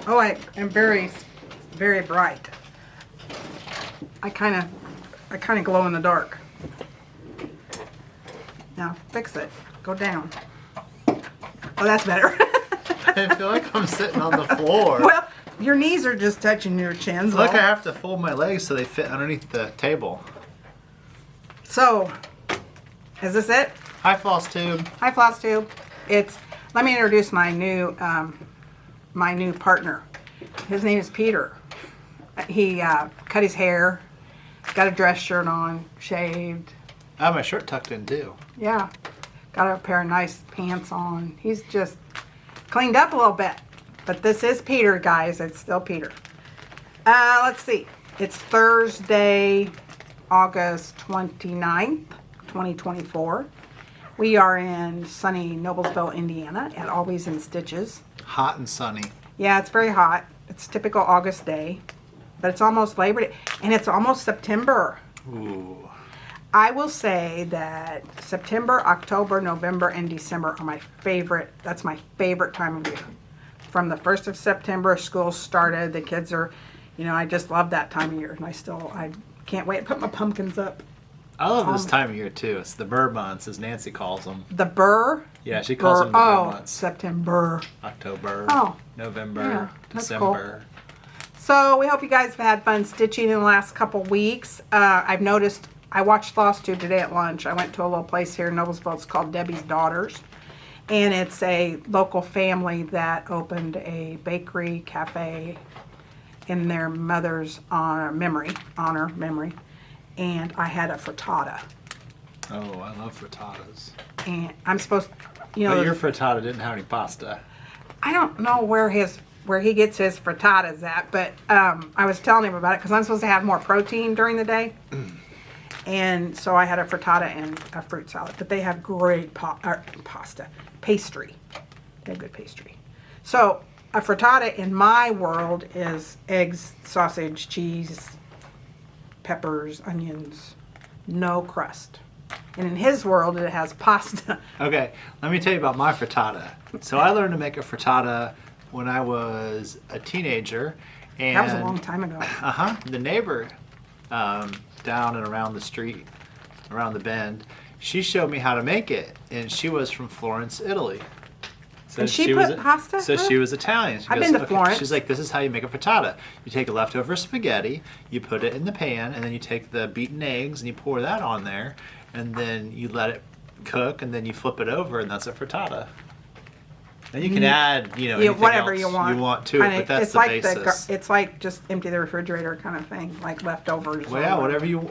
Oh, I am very, very bright. I kind of glow in the dark. Now fix it. Go down. Oh, that's better. I feel like I'm sitting on the floor. Well, your knees are just touching your chins. Look, I have to fold my legs so they fit underneath the table. So, is this it? Hi, Flosstube. Hi, Flosstube. Let me introduce my new partner. His name is Peter. He cut his hair, got a dress shirt on, shaved. I have my shirt tucked in too. Yeah, got a pair of nice pants on. He's just cleaned up a little bit. But this is Peter, guys. It's still Peter. Let's see. It's Thursday, August 29th, 2024. We are in sunny Noblesville, Indiana at Always in Stitches. Hot and sunny. Yeah, it's very hot. It's typical August day. But it's almost Labor Day. And it's almost September. Ooh. I will say that September, October, November, and December are my favorite. That's my favorite time of year. From the 1st of September, school started. The kids are, I just love that time of year. And I can't wait to put my pumpkins up. I love this time of year too. It's the burr months, as Nancy calls them. The burr? Yeah, she calls them the burr months. September. October. Oh. November. Yeah, that's December. Cool. So we hope you guys have had fun stitching in the last couple weeks. I've noticed, I watched Flosstube today at lunch. I went to a little place here in Noblesville. It's called Debbie's Daughters. And it's a local family that opened a bakery cafe in their mother's honor memory. And I had a frittata. Oh, I love frittatas. And I'm supposed, But your frittata didn't have any pasta. I don't know where he gets his frittatas at, but I was telling him about it because I'm supposed to have more protein during the day. And so I had a frittata and a fruit salad. But they have great pastry. They have good pastry. So a frittata in my world is eggs, sausage, cheese, peppers, onions, no crust. And in his world, it has pasta. Okay, let me tell you about my frittata. So I learned to make a frittata when I was a teenager. And That was a long time ago. The neighbor down and around the street, around the bend, she showed me how to make it. And she was from Florence, Italy. So and she put pasta? So she was Italian. She I've been to Florence. She's like, this is how you make a frittata. You take leftover spaghetti, you put it in the pan, and then you take the beaten eggs and you pour that on there, and then you let it cook, and then you flip it over, and that's a frittata. And you can add, anything whatever else you want to it, but that's the basis. It's like just empty the refrigerator kind of thing, like leftovers. Well, yeah, whatever you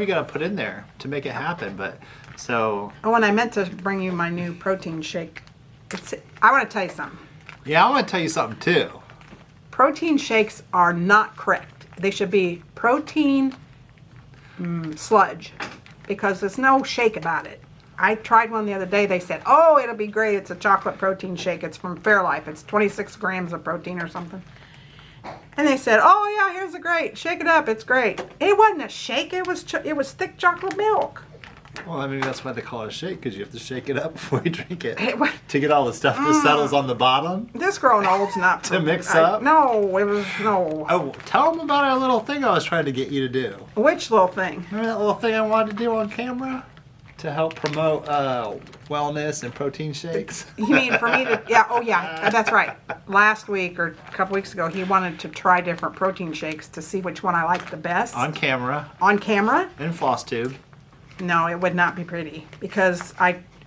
got to put in there to make it happen. But so. Oh, and I meant to bring you my new protein shake. I want to tell you something. Yeah, I want to tell you something too. Protein shakes are not correct. They should be protein sludge because there's no shake about it. I tried one the other day. They said, oh, it'll be great. It's a chocolate protein shake. It's from Fairlife. It's 26 grams of protein or something. And they said, oh, yeah, here's the great. Shake it up. It's great. It wasn't a shake. It was thick chocolate milk. Well, I mean, that's why they call it a shake, because you have to shake it up before you drink it. To get all the stuff that settles on the bottom. This growing old's not. To mix up? No, it was, no. Oh, tell them about our little thing I was trying to get you to do. Which little thing? Remember that little thing I wanted to do on camera? To help promote wellness and protein shakes? You mean for me to, yeah, oh yeah, that's right. Last week or a couple weeks ago, he wanted to try different protein shakes to see which one I liked the best. On camera. On camera? In Flosstube. No, it would not be pretty because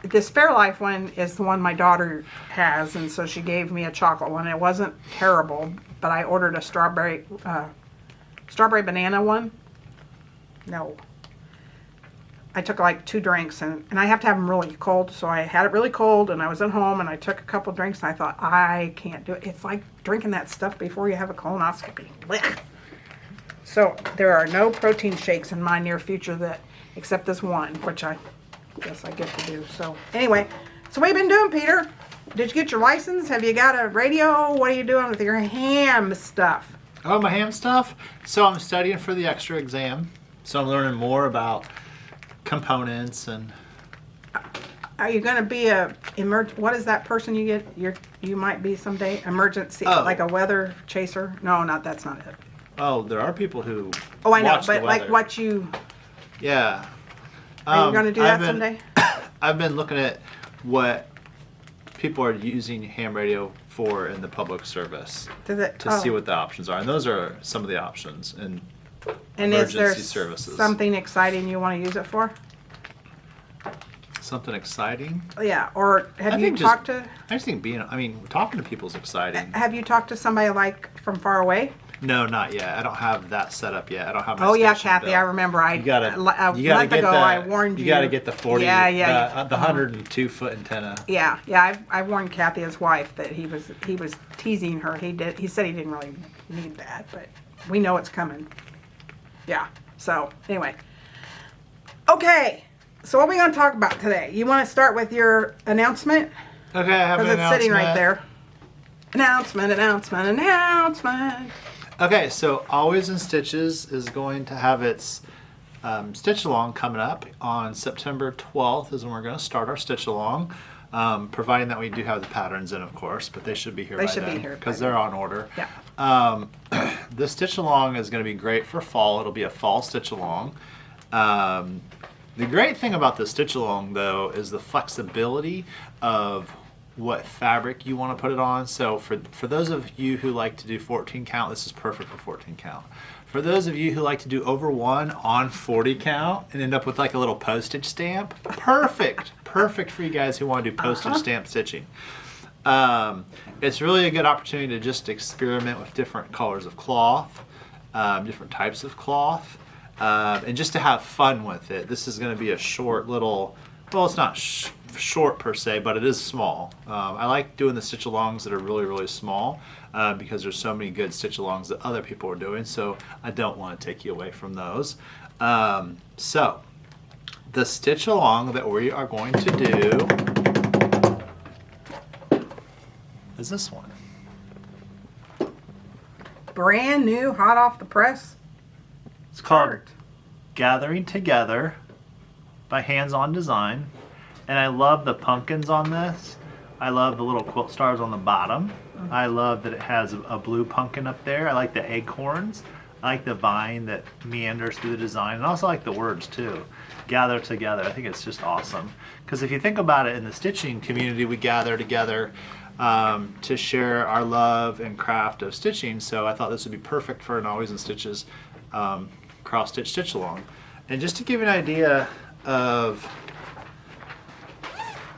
this Fairlife one is the one my daughter has, and so she gave me a chocolate one. It wasn't terrible, but I ordered a strawberry banana one. No. I took like 2 drinks, and I have to have them really cold, so I had it really cold, and I was at home, and I took a couple drinks, and I thought, I can't do it. It's like drinking that stuff before you have a colonoscopy. Blech. So there are no protein shakes in my near future except this one, which I guess I get to do. So anyway, so what have you been doing, Peter? Did you get your license? Have you got a radio? What are you doing with your ham stuff? Oh, my ham stuff? So I'm studying for the extra exam. So I'm learning more about components and Are you going to be what is that person you get? You might be someday emergency, Oh. like a weather chaser? No, that's not it. Oh, there are people who. Oh, I know, watch the but like weather. what you, Yeah. are you going to do that I've been- someday? I've been looking at what people are using ham radio for in the public service Does it, to see what the options are, and those are some of the options and and is there emergency services. something exciting you want to use it for? Something exciting. Yeah, or I have you think talked just- to, I just think talking to people is exciting. have you talked to somebody like from far away? No, not yet. I don't have that set up yet. I don't have my Oh yeah, station Kathy, built. I remember. You gotta, a you gotta month get ago the, I warned you. You gotta get the 40, Yeah, yeah. the 102 foot antenna. Yeah. I warned Kathy, his wife, that he was teasing her. He said he didn't really need that, but we know it's coming. Yeah. So anyway, okay. So what are we going to talk about today? You want to start with your announcement Okay, I have an because it's sitting right announcement. there. Announcement. Okay, so Always in Stitches is going to have its stitch along coming up on September 12th is when we're going to start our stitch along, providing that we do have the patterns in, of course, but they should be here They by should be then here by because then. they're on order. Yeah. The stitch along is going to be great for fall. It'll be a fall stitch along. The great thing about the stitch along, though, is the flexibility of what fabric you want to put it on. So for those of you who like to do 14 count, this is perfect for 14 count. For those of you who like to do over 1 on 40 count and end up with like a little postage stamp, perfect. Perfect for you guys who want to do postage stamp stitching. It's really a good opportunity to just experiment with different colors of cloth, different types of cloth, and just to have fun with it. This is going to be a short little, well, it's not short per se, but it is small. I like doing the stitch alongs that are really, really small because there's so many good stitch alongs that other people are doing, so I don't want to take you away from those. So the stitch along that we are going to do is this one. Brand new, hot off the press. It's called Art. Gathering Together by Hands On Design. And I love the pumpkins on this. I love the little quilt stars on the bottom. I love that it has a blue pumpkin up there. I like the acorns. I like the vine that meanders through the design. And I also like the words too. Gather together. I think it's just awesome. Because if you think about it, in the stitching community, we gather together to share our love and craft of stitching. So I thought this would be perfect for an Always in Stitches cross stitch stitch along. And just to give you an idea of,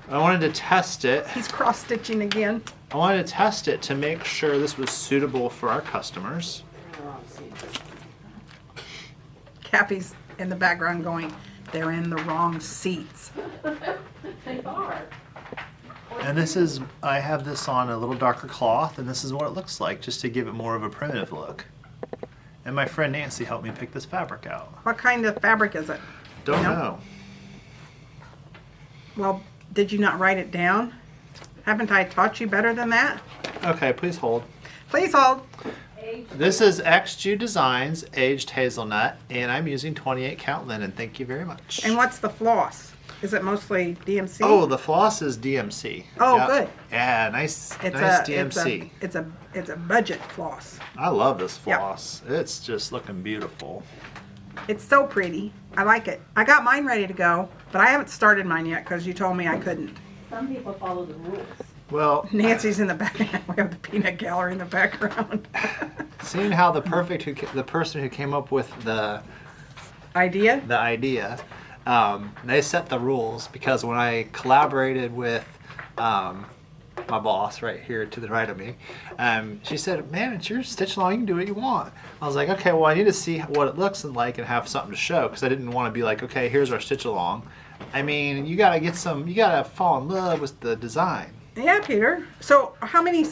I wanted to test it. He's cross stitching again. I wanted to test it to make sure this was suitable for our customers. Cappy's in the background going, they're in the wrong seats. They are. And this is, I have this on a little darker cloth, and this is what it looks like, just to give it more of a primitive look. And my friend Nancy helped me pick this fabric out. What kind of fabric is it? Don't No. know. Well, did you not write it down? Haven't I taught you better than that? Okay, please hold. Please hold. This is XG Designs Aged Hazelnut, and I'm using 28 count linen. Thank you very much. And what's the floss? Is it mostly DMC? Oh, the floss is DMC. Oh, Yep. good. Yeah, nice, it's nice a DMC. it's a budget floss. I love this Yep. floss. It's just looking beautiful. It's so pretty. I like it. I got mine ready to go, but I haven't started mine yet because you told me I couldn't. Some people follow the rules. Well, Nancy's in the back. We have the peanut gallery in the background. seeing how the person who came up with the Idea? idea, they set the rules, because when I collaborated with my boss right here to the right of me, she said, man, it's your stitch along, you can do what you want. I was like, okay, well, I need to see what it looks like and have something to show, because I didn't want to be like, okay, here's our stitch along. I mean, you gotta fall in love with the design. Yeah, Peter. So how many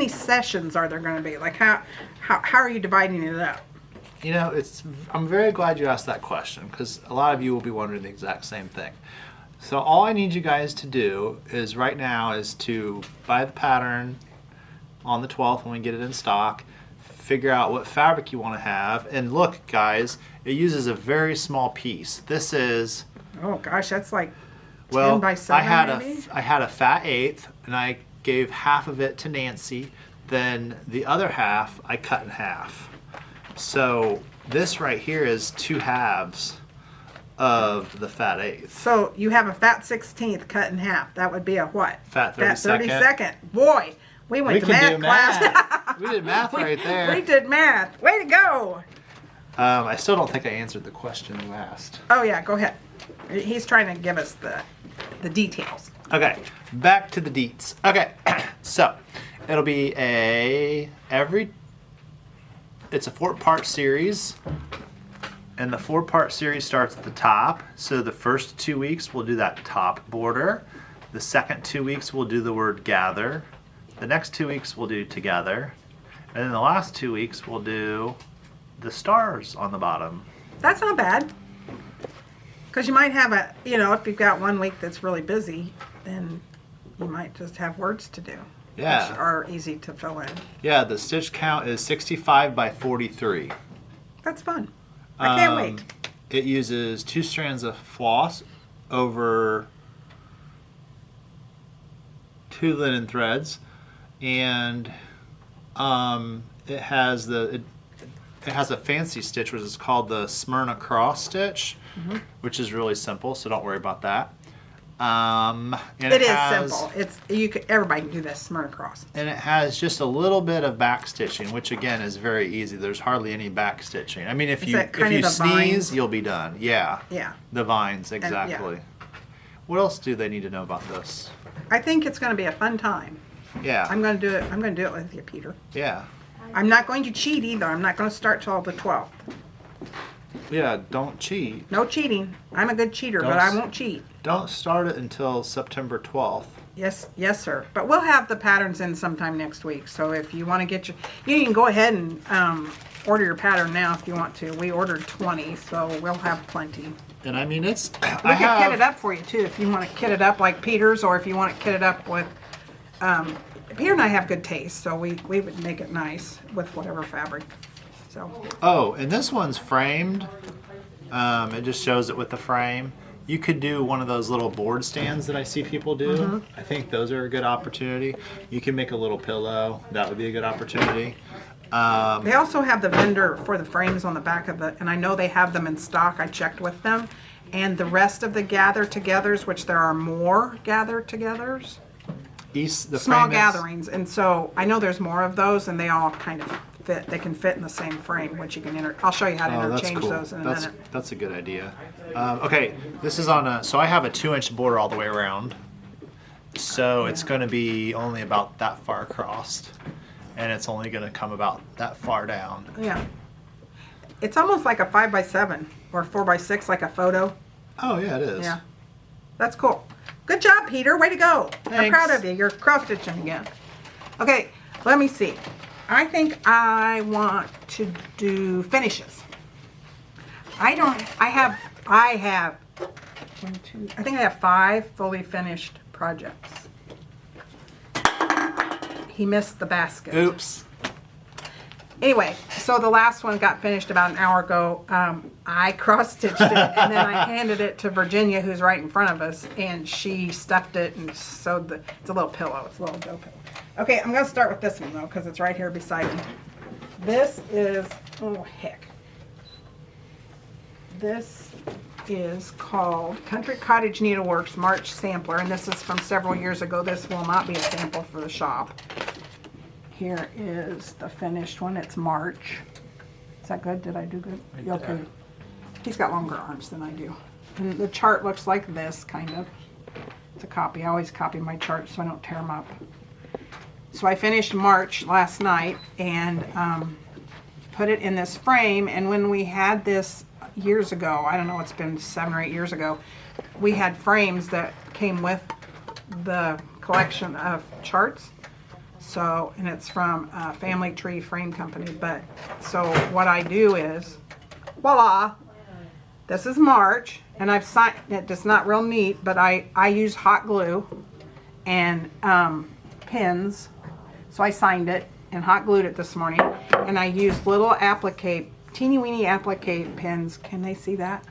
sessions are there going to be? Like how are you dividing it up? You know, I'm very glad you asked that question, because a lot of you will be wondering the exact same thing. So all I need you guys to do is right now is to buy the pattern on the 12th when we get it in stock, figure out what fabric you want to have, and look, guys, it uses a very small piece. This is, Oh gosh, that's like Well, 10 by 7 maybe? I had a fat eighth, and I gave half of it to Nancy. Then the other half I cut in half. So this right here is 2 halves of the fat eighth. So you have a fat 16th cut in half. That would be a what? Fat 32nd. 32nd. Boy, we went to math class. We did math right there. We did math. Way to go. I still don't think I answered the question you asked. Oh yeah, go ahead. He's trying to give us the details. Okay, back to the deets. Okay, so it'll be it's a 4-part series, and the 4-part series starts at the top. So the first 2 weeks we'll do that top border. The second 2 weeks we'll do the word gather. The next 2 weeks we'll do together, and then the last 2 weeks we'll do the stars on the bottom. That's not bad. Because you might have if you've got 1 week that's really busy, then you might just have words to do. Yeah. Which are easy to fill in. Yeah, the stitch count is 65 by 43. That's fun. I can't wait. It uses 2 strands of floss over 2 linen threads, and it has a fancy stitch which is called the Smyrna cross stitch, which is really simple, so don't worry about that. And It is simple. Everybody can do this Smyrna cross. And it has just a little bit of back stitching, which again is very easy. There's hardly any back stitching. I mean, if you the sneeze, vines? you'll be done. Yeah. Yeah. The vines, yeah. exactly. What else do they need to know about this? I think it's going to be a fun time. Yeah. I'm going to do it. I'm going to do it with you, Peter. Yeah. I'm not going to cheat either. I'm not going to start till the 12th. Yeah, don't cheat. No cheating. I'm a good cheater, but I won't cheat. Don't start it until September 12th. Yes, sir. But we'll have the patterns in sometime next week. So if you want to get you can go ahead and order your pattern now if you want to. We ordered 20, so we'll have plenty. And I mean, it's... We can kit it up for you, too, if you want to kit it up like Peter's, or if you want to kit it up with... Peter and I have good taste, so we would make it nice with whatever fabric. So. Oh, and this one's framed. It just shows it with the frame. You could do one of those little board stands that I see people do. I think those are a good opportunity. You can make a little pillow. That would be a good opportunity. They also have the vendor for the frames on the back of it, and I know they have them in stock. I checked with them. And the rest of the gather-togethers, which there are more gather-togethers, small gatherings, and so I know there's more of those, and they all kind of fit. They can fit in the same frame, which you can I'll show you how to interchange those in a minute. That's a good idea. Okay, this is on so I have a 2-inch border all the way around, so it's going to be only about that far across, and it's only going to come about that far down. Yeah, it's almost like a 5x7 or 4x6, like a photo. Oh yeah, it is. Yeah, that's cool. Good job, Peter. Way to go. I'm Thanks. proud of you. You're cross stitching again. Okay, let me see. I think I want to do finishes. I have 1, 2, I think I have 5 fully finished projects. He missed the basket. Oops. Anyway, so the last one got finished about an hour ago. I cross-stitched it, and then I handed it to Virginia, who's right in front of us, and she stuffed it and sewed it's a little pillow. It's a little dough pillow. Okay, I'm going to start with this one, though, because it's right here beside me. This is, oh, heck. This is called Country Cottage Needleworks March Sampler, and this is from several years ago. This will not be a sample for the shop. Here is the finished one. It's March. Is that good? Did I do good? Okay. He's got longer arms than I do. And the chart looks like this, kind of. It's a copy. I always copy my charts so I don't tear them up. So I finished March last night and put it in this frame. And when we had this years ago, I don't know, it's been 7 or 8 years ago, we had frames that came with the collection of charts. So, and it's from Family Tree Frame Company. But, so what I do is, voila, this is March, and I've signed it. It's not real neat, but I use hot glue and pins. So I signed it and hot glued it this morning. And I used little applique, teeny weeny applique pins. Can they see that?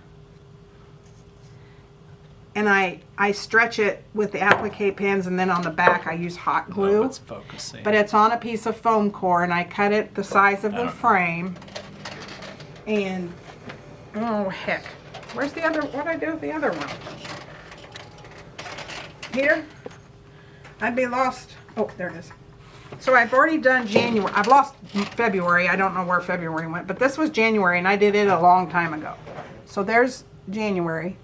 and I stretch it with the applique pins, and then on the back I use hot glue. Oh, it's focusing. But it's on a piece of foam core, and I cut it the size of the frame. And oh heck, where's the other? What did I do with the other one? Here, I'd be lost. Oh, there it is. So I've already done January. I've lost February. I don't know where February went, but this was January, and I did it a long time ago. So there's January.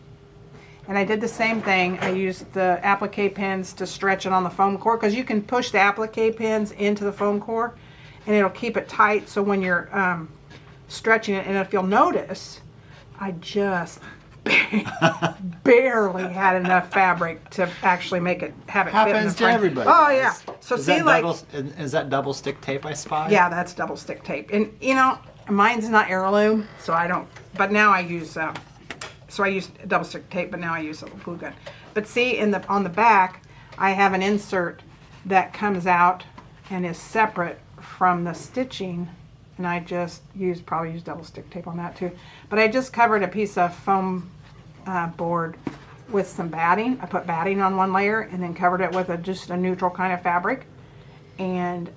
And I did the same thing. I used the applique pins to stretch it on the foam core, because you can push the applique pins into the foam core and it'll keep it tight. So when you're stretching it, and if you'll notice, I just barely had enough fabric to actually make it have it fit in the Happens to frame. everybody. Oh yeah. So Is see, that like is that double stick tape I spy? yeah, that's double stick tape. And you know, mine's not heirloom, so I don't. But now I use. So I used double stick tape, but now I use a glue gun. But see, on the back, I have an insert that comes out and is separate from the stitching, and I just probably use double stick tape on that too. But I just covered a piece of foam board with some batting. I put batting on one layer and then covered it with just a neutral kind of fabric, and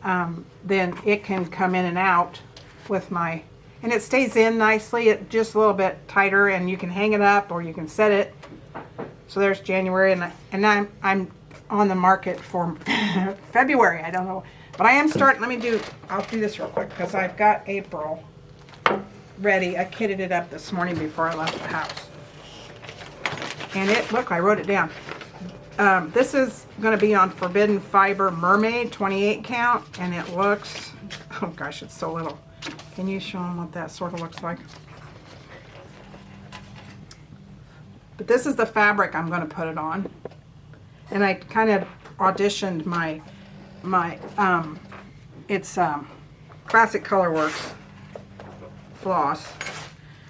then it can come in and out with my. And it stays in nicely. It's just a little bit tighter, and you can hang it up or you can set it. So there's January, and I'm on the market for February. I don't know, but I am starting. I'll do this real quick because I've got April ready. I kitted it up this morning before I left the house. And look, I wrote it down. This is going to be on Forbidden Fiber Mermaid 28 count, and it looks, oh gosh, it's so little. Can you show them what that sort of looks like? But this is the fabric I'm going to put it on. And I kind of auditioned it's Classic Colorworks floss.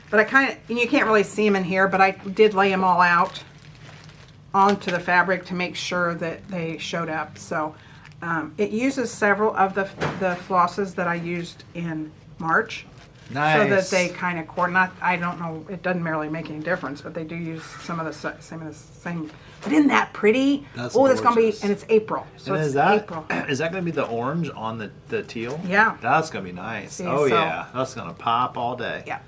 But and you can't really see them in here, but I did lay them all out onto the fabric to make sure that they showed up. So it uses several of the flosses that I used in March. Nice. So that they kind of coordinate. I don't know, it doesn't really make any difference, but they do use some of the same. But isn't that pretty? That's it's going to be, gorgeous. and it's April. So And it's is that April. is that going to be the orange on the teal? Yeah. That's going to be nice. See, oh so- yeah, that's going to pop all day. Yeah.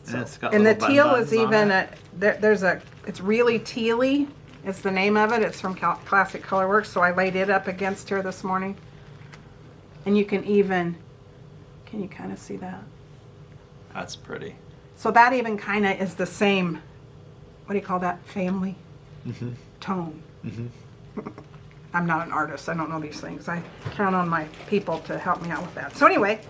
And it's got And the little button teal buttons is on even it. it's really tealy. It's the name of it. It's from Classic Colorworks. So I laid it up against here this morning. And you can you kind of see that? That's pretty. So that even kind of is the same, what do you call that, family tone. I'm not an artist. I don't know these things. I count on my people to help me out with that. So anyway,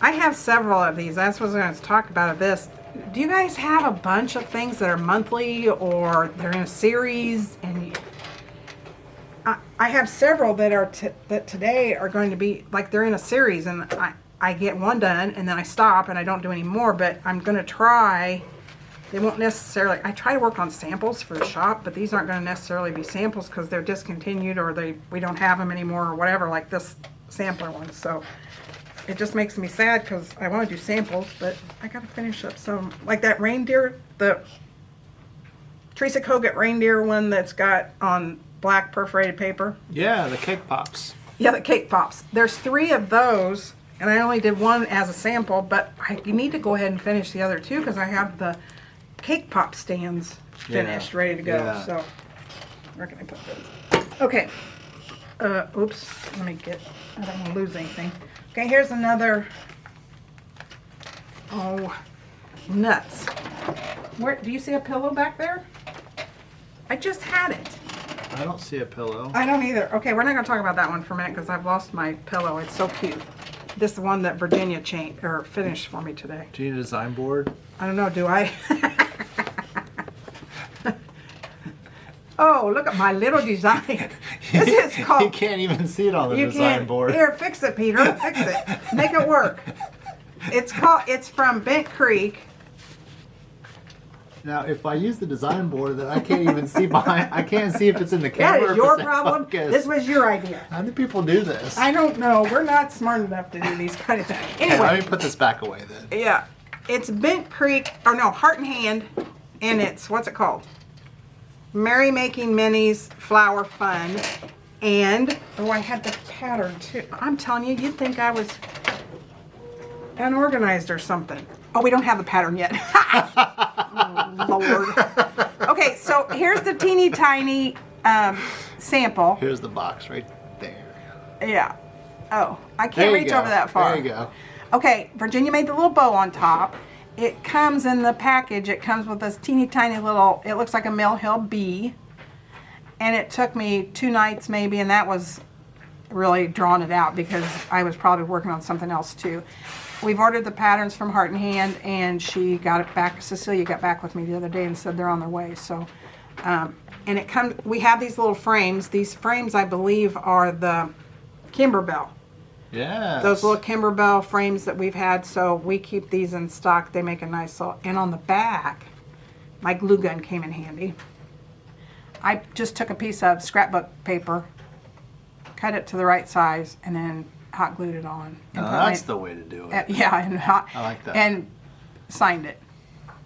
I have several of these. That's what I was going to talk about this. Do you guys have a bunch of things that are monthly or they're in a series? And I have several that are that today are going to be like they're in a series, and I get one done and then I stop and I don't do any more. But I'm going to try. They won't necessarily. I try to work on samples for the shop, but these aren't going to necessarily be samples because they're discontinued or we don't have them anymore or whatever. Like this sampler one. So it just makes me sad because I want to do samples, but I got to finish up some. Like that reindeer, the Teresa Kogut reindeer one that's got on black perforated paper. Yeah, the cake pops. Yeah, the cake pops. There's 3 of those, and I only did one as a sample, but you need to go ahead and finish the other 2 because I have the cake pop stands finished, ready to go. Yeah. So where can I put this? Okay. Oops. Let me I don't want to lose anything. Okay, here's another. Oh, nuts. Where do you see a pillow back there? I just had it. I don't see a pillow. I don't either. Okay, we're not going to talk about that one for a minute because I've lost my pillow. It's so cute. This is the one that Virginia finished for me today. Do you need a design board? I don't know, do I? Oh, look at my little design. This is called... You can't even see it on the You design can't. board. Here, fix it, Peter. Fix it. Make it work. It's from Bent Creek. Now, if I use the design board, then I can't even see behind. I can't see if it's in the That camera. is or your if it's problem. focused. This was your idea. How do people do this? I don't know. We're not smart enough to do these kind of things. Okay, let Anyway, me put this back away then. yeah. It's Bent Creek, or no, Heart and Hand, and it's, what's it called? Merry Making Minis Flower Fun. And, oh, I had the pattern too. I'm telling you, you'd think I was unorganized or something. Oh, we don't have the pattern yet. Oh, Lord. Okay, so here's the teeny tiny sample. Here's the box right there. Yeah. Oh, I There can't you reach go. over that far. There you go. Okay, Virginia made the little bow on top. It comes in the package. It comes with this teeny tiny little, it looks like a Mill Hill bee. And it took me 2 nights maybe, and that was really drawing it out because I was probably working on something else too. We've ordered the patterns from Heart and Hand, and she got it back. Cecilia got back with me the other day and said they're on their way. So, and it comes. We have these little frames. These frames, I believe, are the Kimberbell. Yeah. Those little Kimberbell frames that we've had. So we keep these in stock. They make a nice little. And on the back, my glue gun came in handy. I just took a piece of scrapbook paper, cut it to the right size, and then hot glued it on. And Oh, put that's my- the way to do it. yeah, and hot. I like that. And signed it.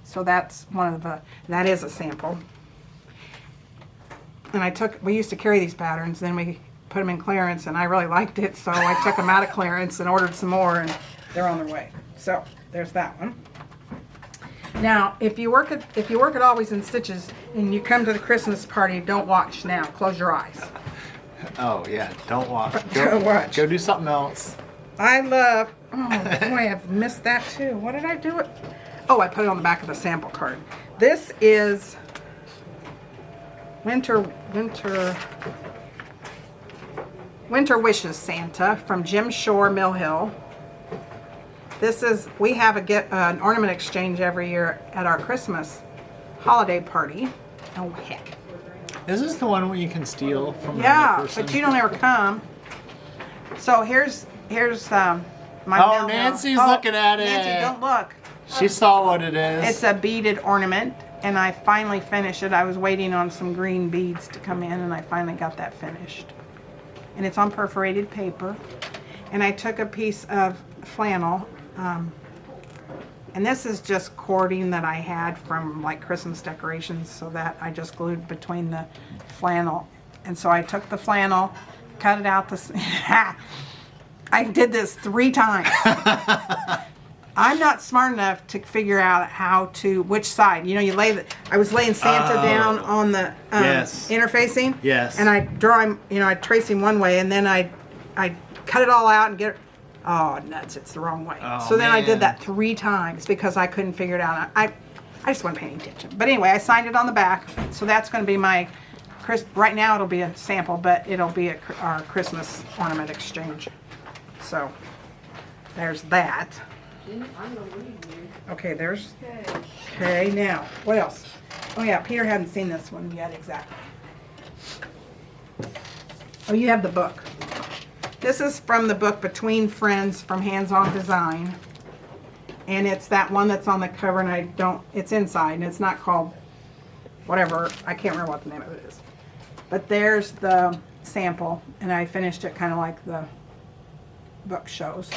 So that's one of the. That is a sample. And we used to carry these patterns, then we put them in clearance, and I really liked it, so I took them out of clearance and ordered some more, and they're on their way. So there's that one. Now, if you work at Always in Stitches and you come to the Christmas party, don't watch now. Close your eyes. Oh yeah, don't watch. Don't watch. Go do something else. I love. Oh boy, I've missed that too. What did I do it? Oh, I put it on the back of the sample card. This is Winter Wishes Santa from Jim Shore Mill Hill. This is, we have an ornament exchange every year at our Christmas holiday party. Oh heck. Is this the one where you can steal from another Yeah, person? but you don't ever come. So here's my Oh, Mill Hill. Nancy's looking at it. Nancy, don't look. She saw what it is. It's a beaded ornament, and I finally finished it. I was waiting on some green beads to come in, and I finally got that finished. And it's on perforated paper. And I took a piece of flannel, and this is just cording that I had from like Christmas decorations, so that I just glued between the flannel. And so I took the flannel, cut it out. I did this 3 times. I'm not smart enough to figure out which side. You know, I was laying Santa down on the Yes. interfacing. Yes. And I draw him, I trace him one way, and then I cut it all out and get it. Oh, nuts, it's the wrong way. Oh, So then I man. did that 3 times because I couldn't figure it out. I just wasn't paying attention. But anyway, I signed it on the back. So that's going to be my, right now it'll be a sample, but it'll be our Christmas ornament exchange. So there's that. Okay, there's, okay, now, what else? Oh yeah, Peter hadn't seen this one yet, exactly. Oh, you have the book. This is from the book Between Friends from Hands On Design. And it's that one that's on the cover, and it's inside, and it's not called whatever, I can't remember what the name of it is. But there's the sample, and I finished it kind of like the book shows.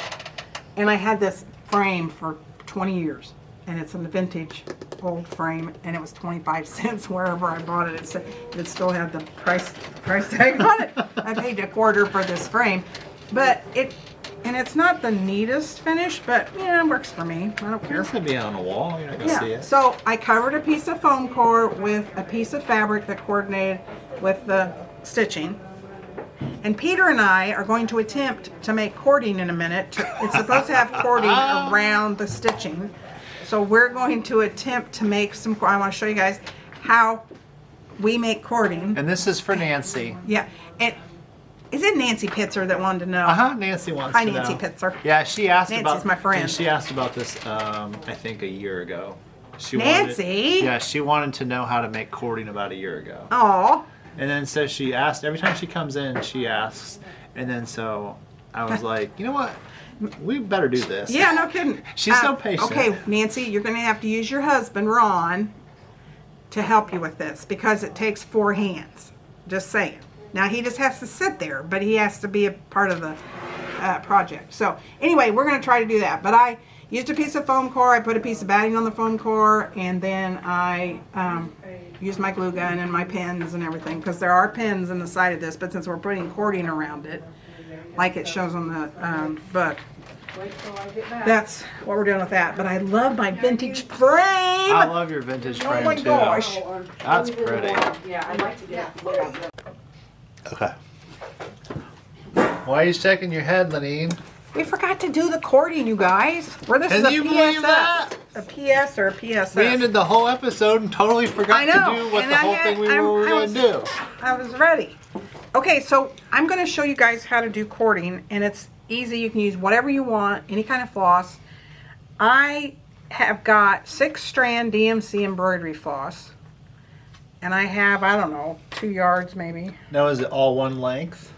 And I had this frame for 20 years, and it's a vintage old frame, and it was 25 cents wherever I bought it. It still had the price tag on it. I paid a quarter for this frame, but it's not the neatest finish, but yeah, it works for me. I don't care. This could be on a wall. You're not gonna see Yeah, it. so I covered a piece of foam core with a piece of fabric that coordinated with the stitching. And Peter and I are going to attempt to make cording in a minute. It's supposed to have cording around the stitching. So we're going to attempt to make some, I want to show you guys how we make cording. And this is for Nancy. Yeah, and is it Nancy Pitzer that wanted to know? Nancy wants Hi, to know. Nancy Pitzer. Yeah, she asked Nancy's about. my friend. and She asked about this. I think a year ago. Nancy? Yeah, she wanted to know how to make cording about a year ago. Aw. And then so she asked, every time she comes in, she asks. And then so I was like, you know what? We better do this. Yeah, no kidding. She's so patient. Okay, Nancy, you're going to have to use your husband, Ron, to help you with this because it takes 4 hands. Just saying. Now, he just has to sit there, but he has to be a part of the project. So, anyway, we're going to try to do that. But used a piece of foam core. I put a piece of batting on the foam core, and then I used my glue gun and my pins and everything, because there are pins in the side of this, but since we're putting cording around it, like it shows on the book, Wait till I get back. that's what we're doing with that. But I love my vintage frame. I love your vintage frame my too. gosh. That's pretty. Yeah, I'd like to get Okay. Why are you shaking your head, Lenine? We forgot to do the cording, you guys. This Can is a you PSS. believe that? A PS or a PSS. We ended the whole episode and totally forgot I know, to do what and the I whole had- thing we I were going was- to do. I was ready. Okay, so I'm going to show you guys how to do cording, and it's easy. You can use whatever you want, any kind of floss. I have got 6-strand DMC embroidery floss, and I have, I don't know, 2 yards maybe. Now, is it all one length?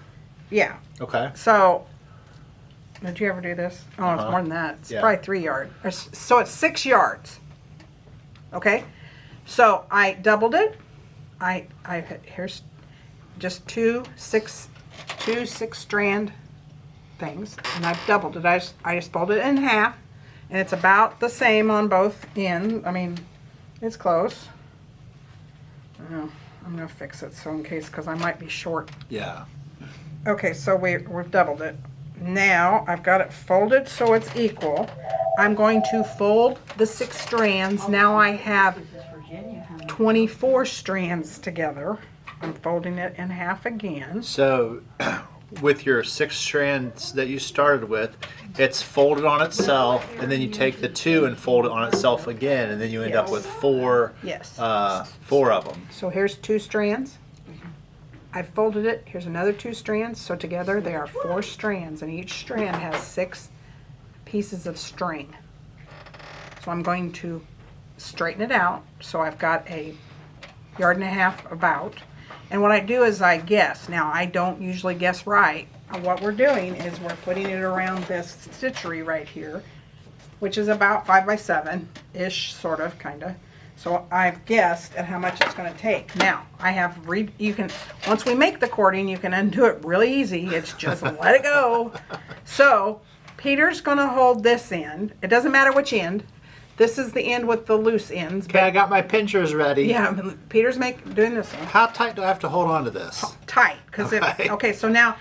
Yeah. Okay. So, did you ever do this? Oh, it's Uh-huh. more than that. It's Yeah. probably 3 yards. So it's 6 yards. Okay. So I doubled it. Here's just two 6-strand things, and I've doubled it. I just folded it in half, and it's about the same on both ends. I mean, it's close. Oh, I'm gonna fix it so in case, because I might be short. Yeah. Okay, so we've doubled it. Now I've got it folded so it's equal. I'm going to fold the 6 strands. Now I have 24 strands together. I'm folding it in half again. So, with your 6 strands that you started with, it's folded on itself, and then you take the 2 and fold it on itself again, and then you end up Yes. with 4. Yes. 4 of them. So here's 2 strands. I've folded it. Here's another 2 strands. So together they are 4 strands, and each strand has 6 pieces of string. So I'm going to straighten it out. So I've got a 1.5 yards about. And what I do is I guess. Now I don't usually guess right. What we're doing is we're putting it around this stitchery right here, which is about 5 by 7-ish, sort of, kind of. So I've guessed at how much it's going to take. Now, you can, once we make the cording, you can undo it really easy. It's just let it go. So, Peter's going to hold this end. It doesn't matter which end. This is the end with the loose ends. Okay, I got my pinchers ready. Yeah, Peter's doing this one. How tight do I have to hold on to this? Tight, because Okay. so now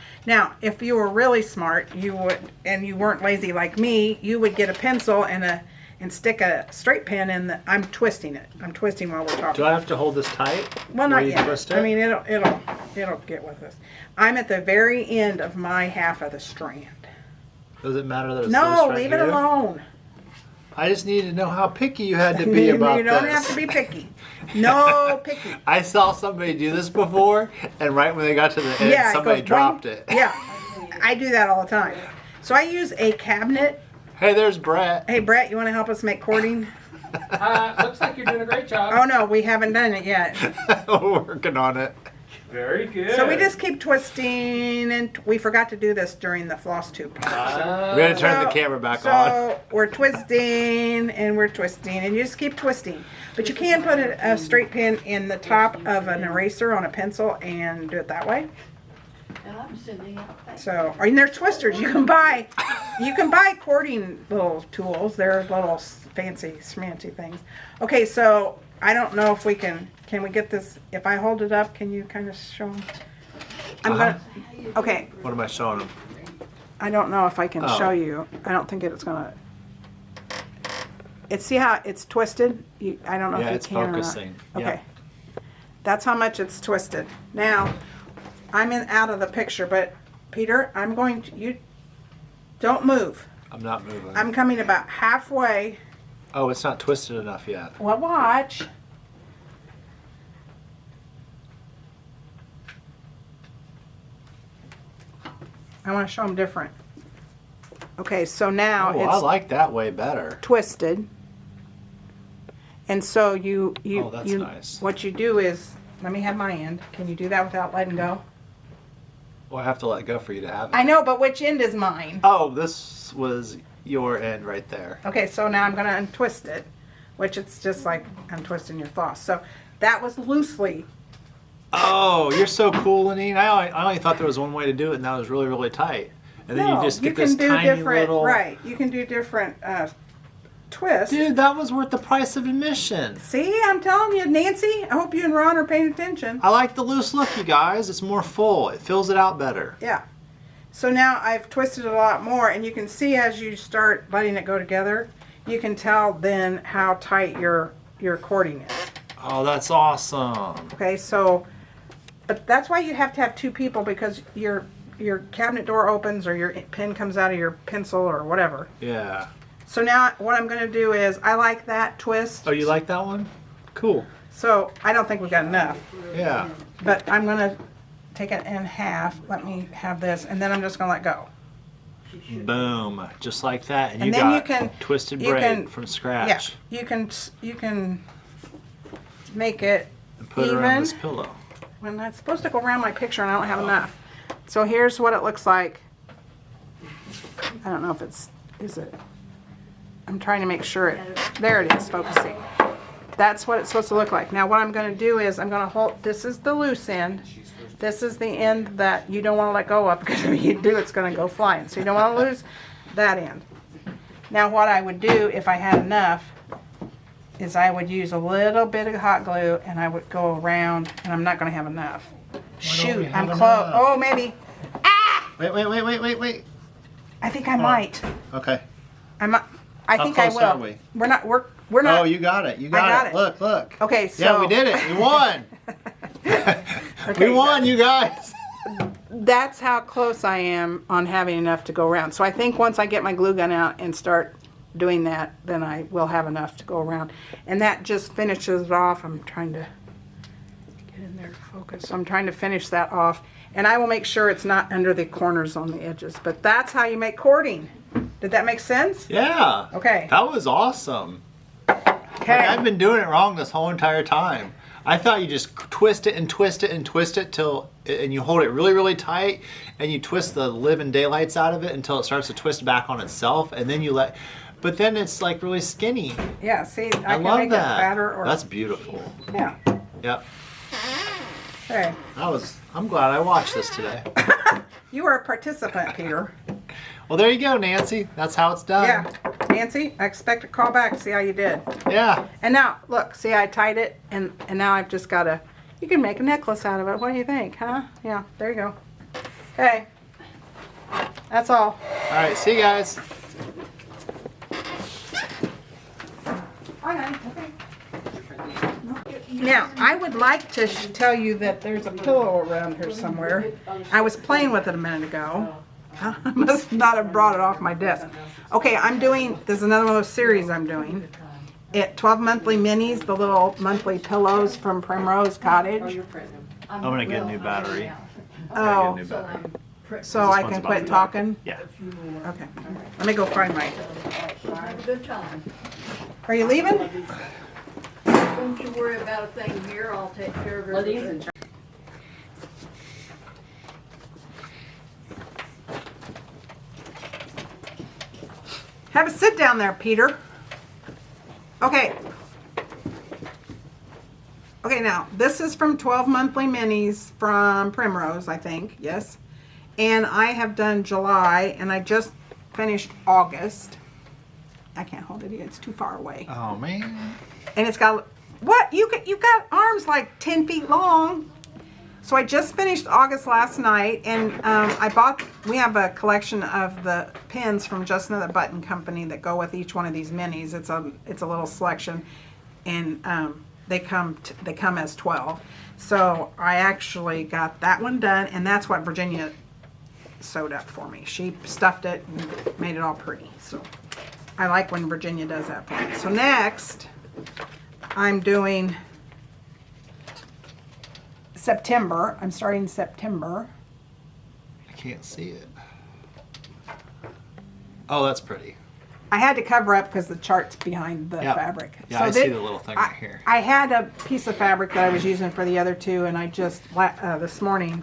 if you were really smart, you would, and you weren't lazy like me, you would get a pencil and stick a straight pin in the. I'm twisting it. I'm twisting while we're talking. Do I have to hold this tight? Well, while not you yet. twist it? I mean, it'll get with us. I'm at the very end of my half of the strand. Does it matter that it's No, loose right leave it here? alone. I just needed to know how picky you had to be about You don't this. have to be picky. No picky. I saw somebody do this before, and right when they got to the end, Yeah, it somebody goes dropped boing. it. Yeah, I do that all the time. So I use a cabinet. Hey, there's Brett. Hey, Brett, you want to help us make cording? Looks like you're doing a great job. Oh no, we haven't done it yet. We're working on it. Very good. So we just keep twisting, and we forgot to do this during the Flosstube. We had to turn the camera back on. So we're twisting and we're twisting, and you just keep twisting. But you can put a straight pin in the top of an eraser on a pencil and do it that way. And I'm sending out thanks. So, and they're twisters. You can buy cording little tools. They're little fancy schmancy things. Okay, so I don't know if we can we get this, if I hold it up, can you kind of show them? Okay, What am I showing them? I don't know if I can Oh. show you. I don't think it's gonna. See how it's twisted? I don't know Yeah, if you it's can or not. focusing. Yeah. Okay. That's how much it's twisted. Now, I'm out of the picture, but Peter, I'm going to, you don't move. I'm not moving. I'm coming about halfway. Oh, it's not twisted enough yet. Well, watch. I want to show them different. Okay, so now Oh, I it's like that way better. twisted. And so you Oh, that's nice. what you do is, let me have my end. Can you do that without letting go? Well, I have to let go for you to have it. I know, but which end is mine? Oh, this was your end right there. Okay, so now I'm going to untwist it, which it's just like untwisting your floss. So that was loosely. Oh, you're so cool, Lenine. I only thought there was one way to do it, and that was really, really tight. And then No, you just get can this do tiny different, little. right. You can do different twist. Dude, that was worth the price of admission. See, I'm telling you, Nancy, I hope you and Ron are paying attention. I like the loose look, you guys. It's more full. It fills it out better. Yeah. So now I've twisted it a lot more, and you can see as you start letting it go together, you can tell then how tight your cording is. Oh, that's awesome. Okay, so, but that's why you have to have two people, because your cabinet door opens or your pen comes out of your pencil or whatever. Yeah. So now what I'm going to do is, I like that twist. Oh, you like that one? Cool. So I don't think we've got enough, Yeah. but I'm going to take it in half. Let me have this, and then I'm just going to let go. Boom. Just like that. And And you then got you can- twisted you braid can- from Yeah, scratch. you can make it And put it even. around this pillow. When that's supposed to go around my picture, and I don't have enough. So here's what it looks like. I don't know if is it? I'm trying to make sure there it is, focusing. That's what it's supposed to look like. Now what I'm going to do is I'm going to hold, this is the loose end. This is the end that you don't want to let go of, because if you do, it's going to go flying. So you don't want to lose that end. Now what I would do if I had enough is I would use a little bit of hot glue, and I would go around, and I'm not going to have enough. Shoot, we I'm have close. enough? Oh, maybe. Ah! Wait. I think I might. Okay. I think I close will. are we? We're not. Oh, you got it. You I got, got it. it. Look. Okay, so Yeah, we did it. We won. Okay, We won, you guys. That's how close I am on having enough to go around. So I think once I get my glue gun out and start doing that, then I will have enough to go around. And that just finishes it off. I'm trying to get in there to focus. So I'm trying to finish that off. And I will make sure it's not under the corners on the edges. But that's how you make cording. Did that make sense? Yeah. Okay. That was awesome. Okay. Like, I've been doing it wrong this whole entire time. I thought you just twist it and twist it and twist it and you hold it really, really tight, and you twist the living daylights out of it until it starts to twist back on itself, and then but then it's like really skinny. Yeah, see, I can love make that. it fatter or... That's beautiful. Yeah. Yep. Okay. I'm glad I watched this today. You are a participant, Peter. Well, there you go, Nancy. That's how it's done. Yeah. Nancy, I expect a call back to see how you did. Yeah. And now, look, see, I tied it, and now I've just got to... You can make a necklace out of it. What do you think, huh? Yeah, there you go. Okay. That's all. All right. See you guys. Now, I would like to tell you that there's a pillow around here somewhere. I was playing with it a minute ago. I must not have brought it off my desk. Okay, there's another one of those series I'm doing. 12 monthly minis, the little monthly pillows from Primrose Cottage. I'm gonna get a new battery. Oh, New battery. so I can quit talking? Yeah. Okay. Let me go find my... Have a good time. Are you leaving? Don't you worry about a thing here, I'll take care of everything. Have a sit down there, Peter. Okay. Okay, now, this is from 12 Monthly Minis from Primrose, I think, yes. And I have done July, and I just finished August. I can't hold it, it's too far away. Oh man. And it's got, what? You got arms like 10 feet long. So I just finished August last night, and we have a collection of the pins from Just Another Button Company that go with each one of these minis. It's a little selection, and they come as 12. So I actually got that one done, and that's what Virginia sewed up for me. She stuffed it and made it all pretty. So I like when Virginia does that for me. So next, I'm doing September. I'm starting September. I can't see it. Oh, that's pretty. I had to cover up because the chart's behind the Yep. fabric. Yeah, So I see the little thing right here. I had a piece of fabric that I was using for the other two, and I just, this morning,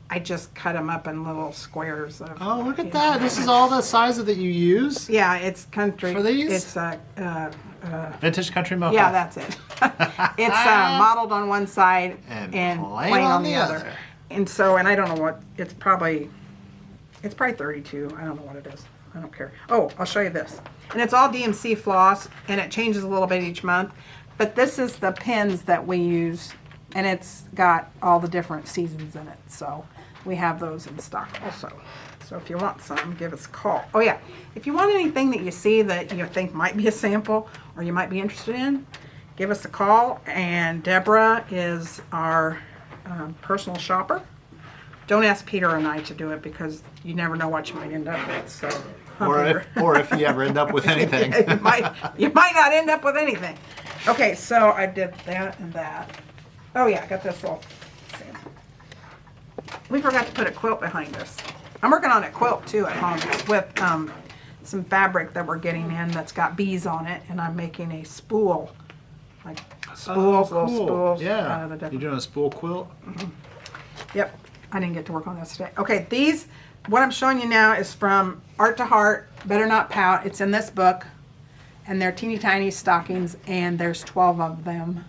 I just cut them up in little squares. Oh, look at that. This is all the sizes that you use? Yeah, it's country. For these? It's, Vintage country mocha. yeah, that's it. It's modeled on one side and plain on the other. And so, and I don't know what, it's probably 32. I don't know what it is. I don't care. Oh, I'll show you this. And it's all DMC floss, and it changes a little bit each month. But this is the pins that we use, and it's got all the different seasons in it. So we have those in stock also. So if you want some, give us a call. Oh yeah, if you want anything that you see that you think might be a sample or you might be interested in, give us a call. And Deborah is our personal shopper. Don't ask Peter and I to do it because you never know what you might end up with. So, or if you ever end up with anything. you might not end up with anything. Okay, so I did that and that. Oh yeah, I got this little sample. We forgot to put a quilt behind us. I'm working on a quilt too at home with some fabric that we're getting in that's got bees on it, and I'm making a spool, like spools, little spools. Yeah, you're doing a spool quilt? Mm-hmm. Yep, I didn't get to work on this today. Okay, these, what I'm showing you now is from Art to Heart, Better Not Pout. It's in this book, and they're teeny tiny stockings, and there's 12 of them.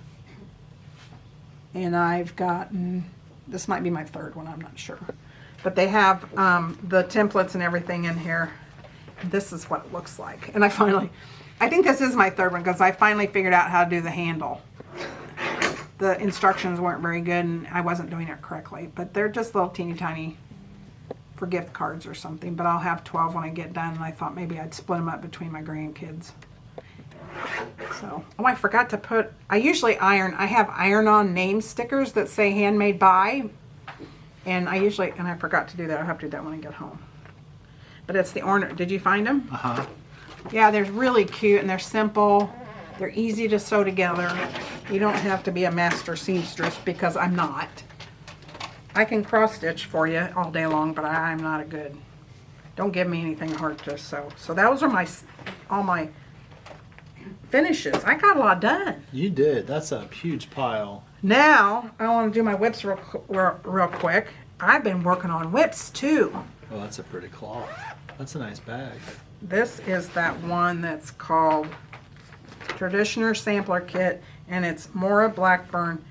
And I've gotten, this might be my third one, I'm not sure. But they have the templates and everything in here. This is what it looks like. And I think this is my third one because I finally figured out how to do the handle. The instructions weren't very good and I wasn't doing it correctly. But they're just little teeny tiny for gift cards or something. But I'll have 12 when I get done. And I thought maybe I'd split them up between my grandkids. So, oh, I forgot to put, I usually iron. I have iron-on name stickers that say handmade by. And I forgot to do that. I'll have to do that when I get home. But it's the ornament. Did you find them? Uh-huh. Yeah, they're really cute and they're simple. They're easy to sew together. You don't have to be a master seamstress because I'm not. I can cross stitch for you all day long, but I'm not a good. Don't give me anything hard to sew. So those are all my finishes. I got a lot done. You did. That's a huge pile. Now, I want to do my whips real quick. I've been working on whips too. Oh, that's a pretty cloth. That's a nice bag. This is that one that's called Traditioner Sampler Kit, and it's Mora Blackburn,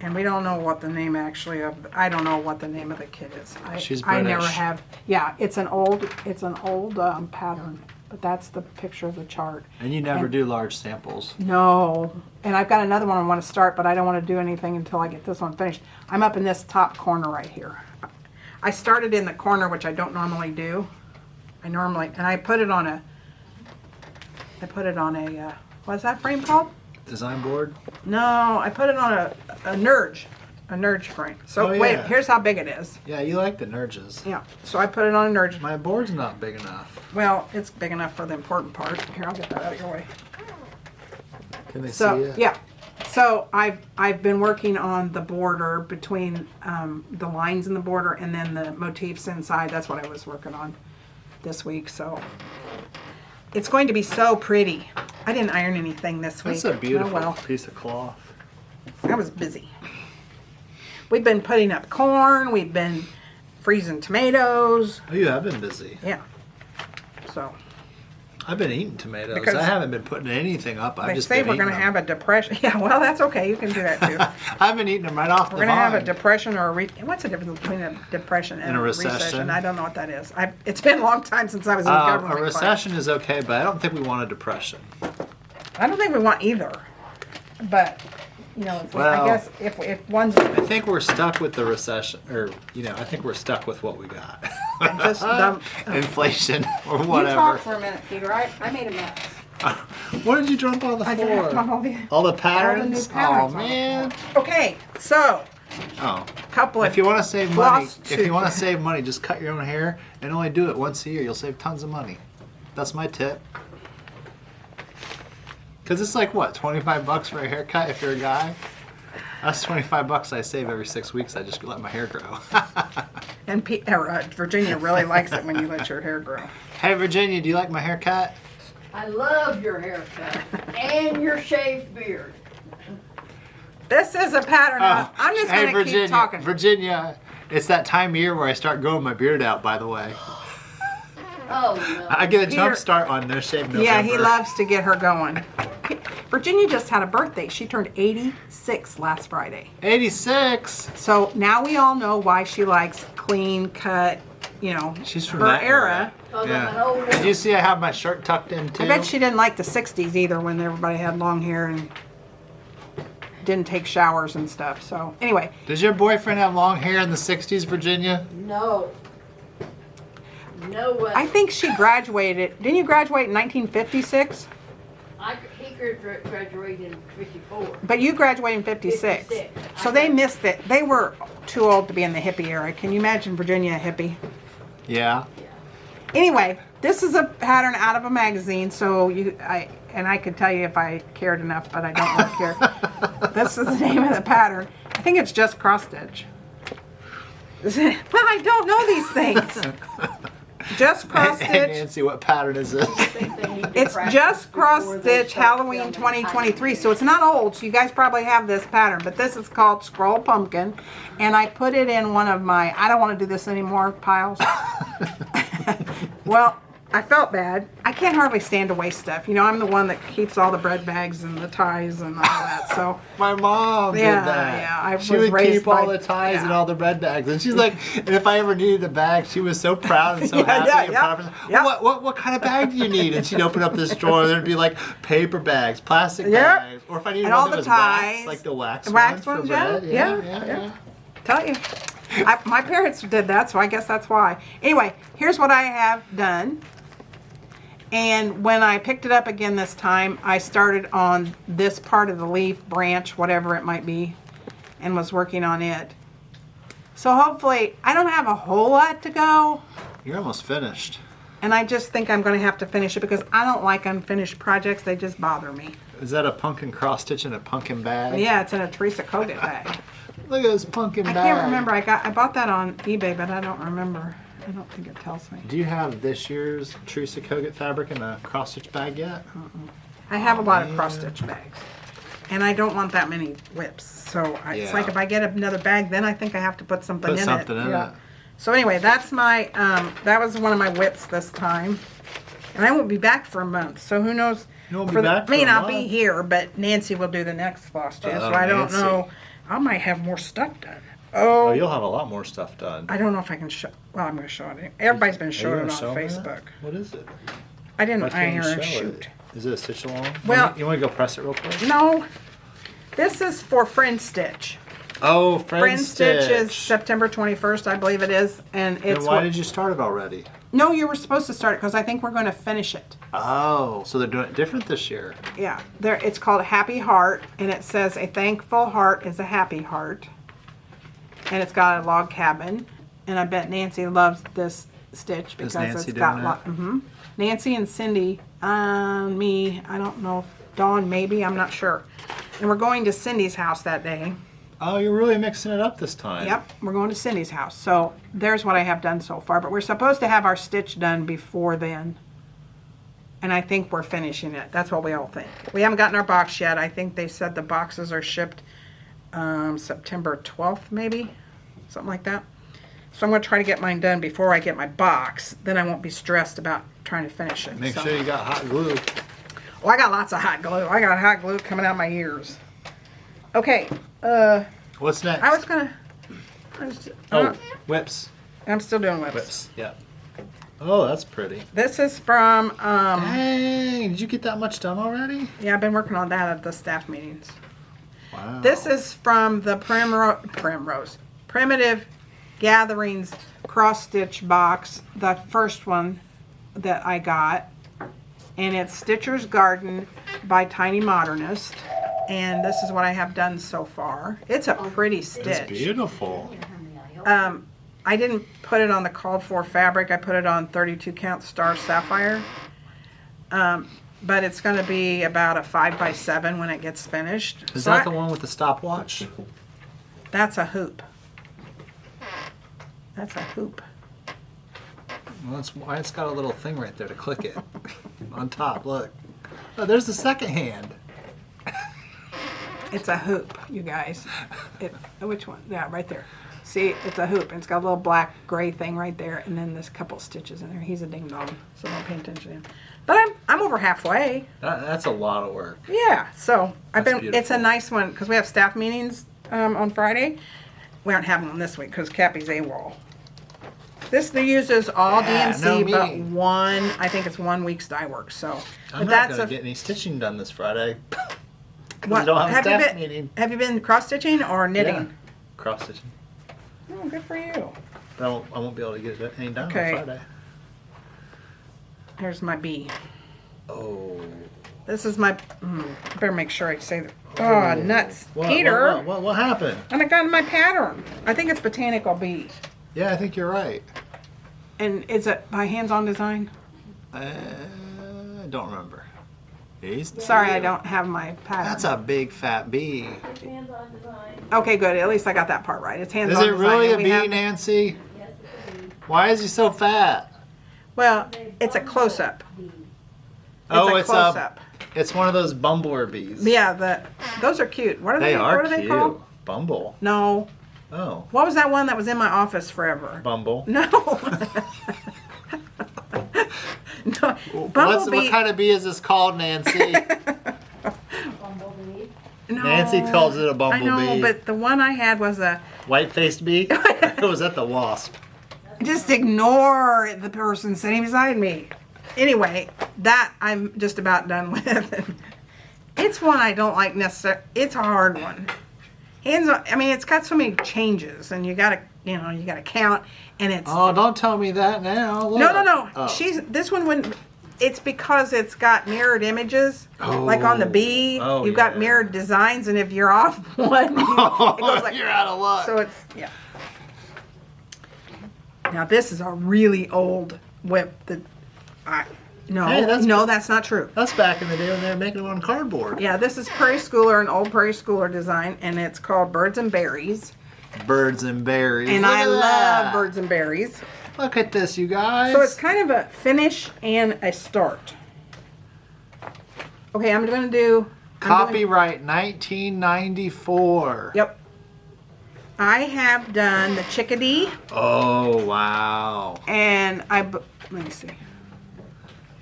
and we don't know what the name I don't know what the name of the kit is. She's I never British. have. Yeah, it's an old pattern, but that's the picture of the chart. And you never do large samples. No, and I've got another one I want to start, but I don't want to do anything until I get this one finished. I'm up in this top corner right here. I started in the corner, which I don't normally do. And I put it on a, what's that frame called? Design board? No, I put it on a Nerge frame. So Oh, wait, yeah. here's how big it is. Yeah, you like the Nerges. Yeah, so I put it on a Nerge. My board's not big enough. Well, it's big enough for the important part. Here, I'll get that out of your way. Can they see So it? yeah, so I've been working on the border between the lines in the border and then the motifs inside. That's what I was working on this week. So it's going to be so pretty. I didn't iron anything this week. That's a beautiful Oh, well, piece of cloth. I was busy. We've been putting up corn. We've been freezing tomatoes. Oh, you have been busy. Yeah. So I've been eating tomatoes. Because I haven't been putting anything up. I've they just say been we're eating going to them. have a depression. Yeah, well, that's okay. You can do that too. I've been eating them right off We're the going to vine. have a depression or what's the difference between a depression and And a a recession? I don't know what that is. It's been a long time since I was in A government class. recession is okay, but I don't think we want a depression. I don't think we want either. But, you know, I Well- guess if one's I think we're stuck with the recession, or, I think we're stuck with what we got. just dumb. Inflation or You whatever. talk for a minute, Peter. I made a mess. What did you dump on the I floor? dropped all the All the new patterns? patterns Oh, on the man. Okay, so Oh. a couple of If you want to save money, Flosstube. just cut your own hair and only do it once a year. You'll save tons of money. That's my tip. Because it's like, what, $25 for a haircut if you're a guy? That's $25 I save every 6 weeks. I just let my hair grow. And Virginia really likes it when you let your hair grow. Hey, Virginia, do you like my haircut? I love your haircut and your shaved beard. This is a pattern. I'm just hey, going to Virginia, keep talking. Virginia, it's that time of year where I start growing my beard out, by the way. Oh no. I get a Peter- jump start on No Shave November. Yeah, he loves to get her going. Virginia just had a birthday. She turned 86 last Friday. 86. So now we all know why she likes clean cut, you know, She's from her that era. Cause I'm an old Yeah. Did woman. you see I have my shirt tucked in too? I bet she didn't like the 60s either when everybody had long hair and didn't take showers and stuff. So anyway, Does your boyfriend have long hair in the 60s, Virginia? No. No way. I think she graduated. Didn't you graduate in 1956? He graduated in 54. But you graduated in 56. 56. So they missed it. They were too old to be in the hippie era. Can you imagine Virginia a hippie? Yeah. Anyway, this is a pattern out of a magazine, so I could tell you if I cared enough, but I don't really care. This is the name of the pattern. I think it's just cross stitch. Well, I don't know these things. Just cross Hey, stitch. Nancy, what pattern is this? It's just cross stitch Halloween 2023, so it's not old. So you guys probably have this pattern, but this is called Scroll Pumpkin, and I put it in one of my I don't want to do this anymore piles. Well, I felt bad. I can't hardly stand to waste stuff. You know, I'm the one that keeps all the bread bags and the ties and all that. So My mom did Yeah, that. yeah, I she was would raised keep all by- the ties and yeah. all the bread bags, and she's like, and if I ever needed a bag, she was so proud and so Yeah, happy. yeah, and yeah, proud of herself. yeah. What kind of bag do you need? And she'd open up this drawer, and there'd be like paper bags, plastic Yep. bags, or if I needed And one all that the was wax, ties. like the wax Wax ones ones, for yeah, bread. yeah. Tell you. My parents did that, so I guess that's why. Anyway, here's what I have done. And when I picked it up again this time, I started on this part of the leaf, branch, whatever it might be, and was working on it. So hopefully, I don't have a whole lot to go, You're almost finished. and I just think I'm going to have to finish it because I don't like unfinished projects. They just bother me. Is that a pumpkin cross stitch in a pumpkin bag? Yeah, it's in a Teresa Kogut bag. Look at this pumpkin I bag. can't remember. I bought that on eBay, but I don't remember. I don't think it tells me. Do you have this year's Teresa Kogut fabric in a cross stitch bag yet? I have a lot of cross stitch bags, and I don't want that many whips. So it's Yeah. like if I get another bag, then I think I have to put something Put in something it. in it. So anyway, that's my that was one of my whips this time, and I won't be back for a month. So who knows? You won't be back for I mean, a I'll month? be here, but Nancy will do the next floss test. Oh, So I don't Nancy. know. I might have more stuff done. Oh, Oh, you'll have a lot more stuff done. I don't know if I can show. Well, I'm going to show it. Everybody's been Are you showing gonna it show on me that? Facebook. What is it? I Why didn't can't you iron and show shoot. it? Is it a stitch along? Well- you want to go press it real quick? No, this is for Friend Stitch. Oh, friend, Friend Stitch is September 21st, I believe it is, and Then it's why did you start it already? no, you were supposed to start it because I think we're going to finish it. Oh, so they're doing it different this year. Yeah, there. It's called Happy Heart, and it says a thankful heart is a happy heart, and it's got a log cabin, and I bet Nancy loves this stitch because Nancy it's got doing it? Nancy and Cindy, me. I don't know if Dawn maybe. I'm not sure. And we're going to Cindy's house that day. Oh, you're really mixing it up this time. Yep, we're going to Cindy's house. So there's what I have done so far. But we're supposed to have our stitch done before then. And I think we're finishing it. That's what we all think. We haven't gotten our box yet. I think they said the boxes are shipped September 12th, maybe. Something like that. So I'm going to try to get mine done before I get my box. Then I won't be stressed about trying to finish it. Make So- sure you got hot glue. Well, I got lots of hot glue. I got hot glue coming out my ears. Okay. What's next? I was going to... whips. I'm still doing whips. Whips. Yeah. Oh, that's pretty. This is from, Dang, did you get that much done already? yeah, I've been working on that at the staff meetings. Wow. This is from the Primitive Gatherings cross stitch box, the first one that I got. And it's Stitcher's Garden by Tiny Modernist. And this is what I have done so far. It's a pretty It's stitch. beautiful. I didn't put it on the called for fabric. I put it on 32 count star sapphire. But it's going to be about a 5x7 when it gets finished. Is So that the one with the stopwatch? That's a hoop. That's a hoop. Well, that's why it's got a little thing right there to click it. On top, look. Oh, there's the second hand. It's a hoop, you guys. Which one? Yeah, right there. See, it's a hoop, and it's got a little black gray thing right there, and then there's a couple stitches in there. He's a ding dong, so don't pay attention to him. But I'm over halfway. That's a lot of work. Yeah, so I've That's been. It's a beautiful. nice one because we have staff meetings on Friday. We aren't having them this week because Cappy's AWOL. This uses all Yeah, DMC, no but me. one, I think it's 1 week's dye work. So, I'm but not going to get any stitching done this Friday. what, We don't have a have you staff been? meeting. Have you been cross stitching or knitting? Yeah. Cross stitching. Oh, good for you. But I won't be able to get it any done Okay. on Friday. Here's my bee. Oh. This is my. Better make sure I say that. Oh, nuts, What, Peter! What happened? And I got my pattern. I think it's botanical bee. Yeah, I think you're right. And is it by hands-on design? I don't remember. He's Sorry, I don't have my pattern. That's a big fat bee. It's hands-on design. Okay, good. At least I got that part right. It's hands-on Is it design, really and a we bee, have- Nancy? Yes, it's a bee. Why is he so fat? Well, it's a close-up. Oh, a it's close-up. It's one of those bumbler bees. Yeah, those are cute. What are They they? are What are they cute. called? Bumble. No. Oh, What was that one that was in my office forever? Bumble. No. No. What Bumblebee. kind of bee is this called, Nancy? Bumblebee. No. Nancy calls it a I bumblebee. know, but the one I had was a. White-faced bee? Or was that the wasp? Just ignore the person sitting beside me. Anyway, that I'm just about done with. It's one I don't like necessarily. It's a hard one. Hands on. I mean, it's got so many changes, and you gotta count. And it's Oh, don't tell me that now. Look. no. Oh. This one wouldn't. It's because it's got mirrored images, like on the bee. Oh, You've got yeah. mirrored designs, and if you're off one, it goes like. You're out of luck. So it's yeah. Now this is a really old whip that Hey, that's- that's not true. That's back in the day when they were making them on cardboard. Yeah, this is Prairie Schooler, an old Prairie Schooler design, and it's called Birds and Berries. Birds and berries. And Look I at love that. Birds and Berries. Look at this, you guys. So it's kind of a finish and a start. Okay, I'm going to do... Copyright 1994. Yep. I have done the chickadee, Oh, wow. and let me see.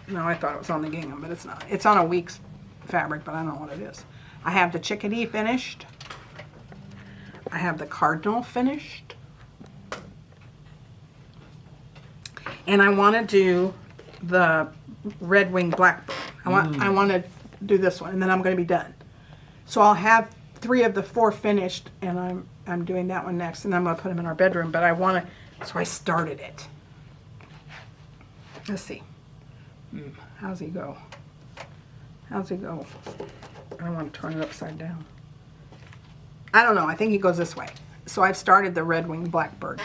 No, I thought it was on the gingham, but it's not. It's on a week's fabric, but I don't know what it is. I have the chickadee finished. I have the cardinal finished. And I want to do the red-winged blackbird. I want to do this one, and then I'm going to be done. So I'll have 3 of the 4 finished, and I'm doing that one next, and I'm going to put them in our bedroom. But I want to, so I started it. Let's see. How's he go? How's he go? I don't want to turn it upside down. I don't know. I think he goes this way. So I've started the red-winged blackbird.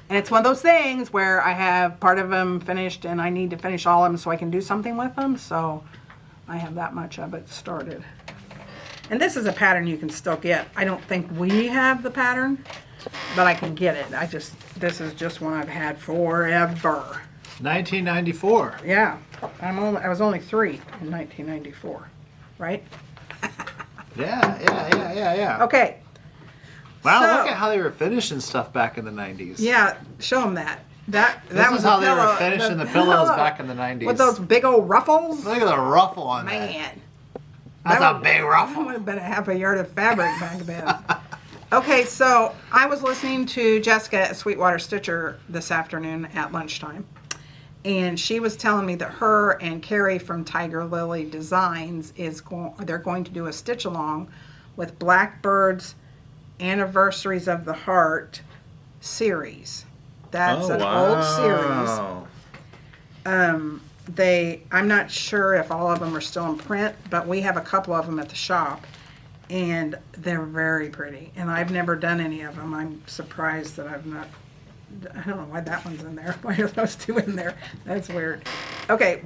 And it's one of those things where I have part of them finished and I need to finish all of them so I can do something with them. So I have that much of it started. And this is a pattern you can still get. I don't think we have the pattern, but I can get it. This is just one I've had forever. 1994. Yeah. I was only 3 in 1994, right? Yeah. Okay. Wow, So- look at how they were finishing stuff back in the 90s. Yeah, show them that. That This was is a how they were pillow- finishing the pillows back in the 90s. with those big old ruffles. Look at the ruffle on that. Man, That's that a big that ruffle. would have been a half a yard of fabric back then. Okay, so I was listening to Jessica at Sweetwater Stitcher this afternoon at lunchtime, and she was telling me that her and Carrie from Tiger Lily Designs they're going to do a stitch along with Blackbird's Anniversaries of the Heart series. That's an old series. I'm not sure if all of them are still in print, but we have a couple of them at the shop, and they're very pretty. And I've never done any of them. I'm surprised that I've not. I don't know why that one's in there. Why are those 2 in there? That's weird. Okay,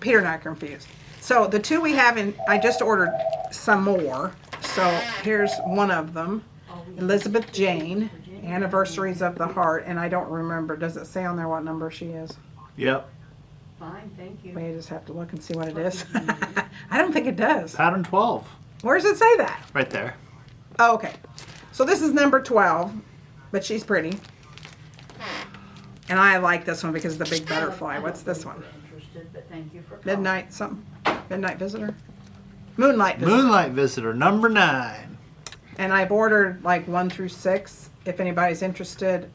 Peter and I are confused. So the 2 we have in, I just ordered some more. So here's one of them, Elizabeth Jane, Anniversaries of the Heart, and I don't remember. Does it say on there what number she is? Yep. Fine, thank you. We just have to look and see what it is. I don't think it does. Pattern 12. Where does it say that? Right there. Oh, okay. So this is number 12, but she's pretty. And I like this one because of the big butterfly. What's this one? Interested, but thank you for calling. Midnight something? Midnight Visitor? Moonlight Visitor. Moonlight Visitor, number 9. And I've ordered like 1 through 6. If anybody's interested,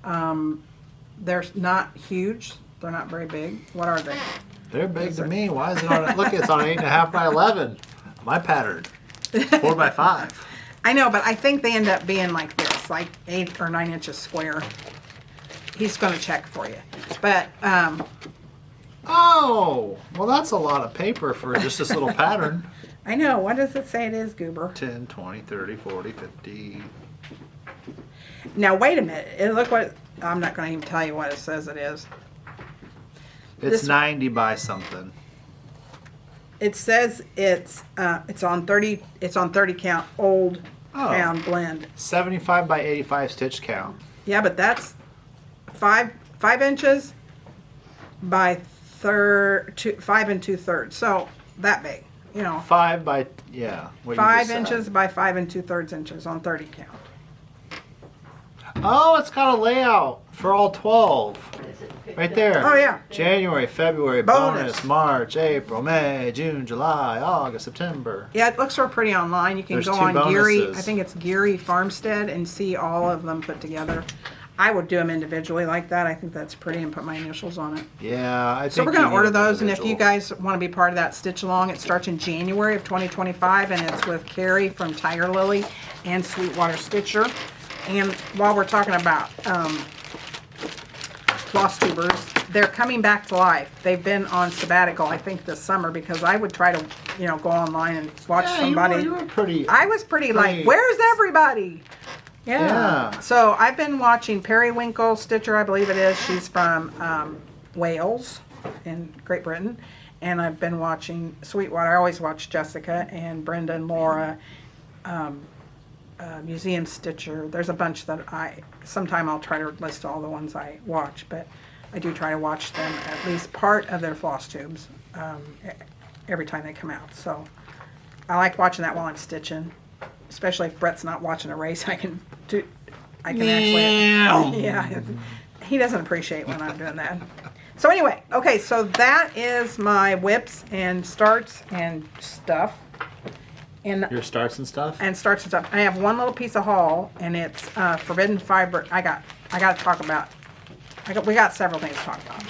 They're not huge. They're not very big. What are they? They're big to me. Why is it on? Look, it's on 8.5 by 11. My pattern, 4 by 5. I know, but I think they end up being like this, like 8 or 9 inches square. He's going to check for you. But, Oh, well, that's a lot of paper for just this little pattern. I know. What does it say it is, Goober? 10, 20, 30, 40, 50. Now, wait a minute. Look what, I'm not going to even tell you what it says it is. It's This- 90 by something. It says it's on 30, it's on 30 count old Oh. town blend. 75 by 85 stitch count. Yeah, but that's 5 inches by 5 2/3. So that big, you know, 5 by, yeah. what you 5 just said. inches by 5 2/3 inches on 30 count. Oh, it's got a layout for all 12. Right there. Oh yeah, January, February, Bonus. bonus, March, April, May, June, July, August, September. yeah. It looks real pretty online. You can There's go 2 on Geary. bonuses. I think it's Geary Farmstead and see all of them put together. I would do them individually like that. I think that's pretty and put my initials on it. Yeah, I think So we're you going to need order an those, and if you individual. guys want to be part of that stitch along, it starts in January of 2025, and it's with Carrie from Tiger Lily and Sweetwater Stitcher. And while we're talking about Flosstubers, they're coming back to life. They've been on sabbatical, I think, this summer, because I would try to, you know, go online and watch Yeah, somebody. You were pretty. I was pretty like, where's everybody? Yeah. Yeah. So I've been watching Periwinkle Stitcher, I believe it is. She's from Wales in Great Britain. And I've been watching Sweetwater. I always watch Jessica and Brenda and Laura. Museum Stitcher. There's a bunch that sometime I'll try to list all the ones I watch, but I do try to watch them, at least part of their floss tubes, every time they come out. So I like watching that while I'm stitching, especially if Brett's not watching a race. I can actually, yeah, he doesn't appreciate when I'm doing that. So anyway, okay, so that is my whips and starts and stuff. And Your starts and stuff? starts and stuff. I have one little piece of haul, and it's forbidden fiber. I got to talk about. We got several things to talk about.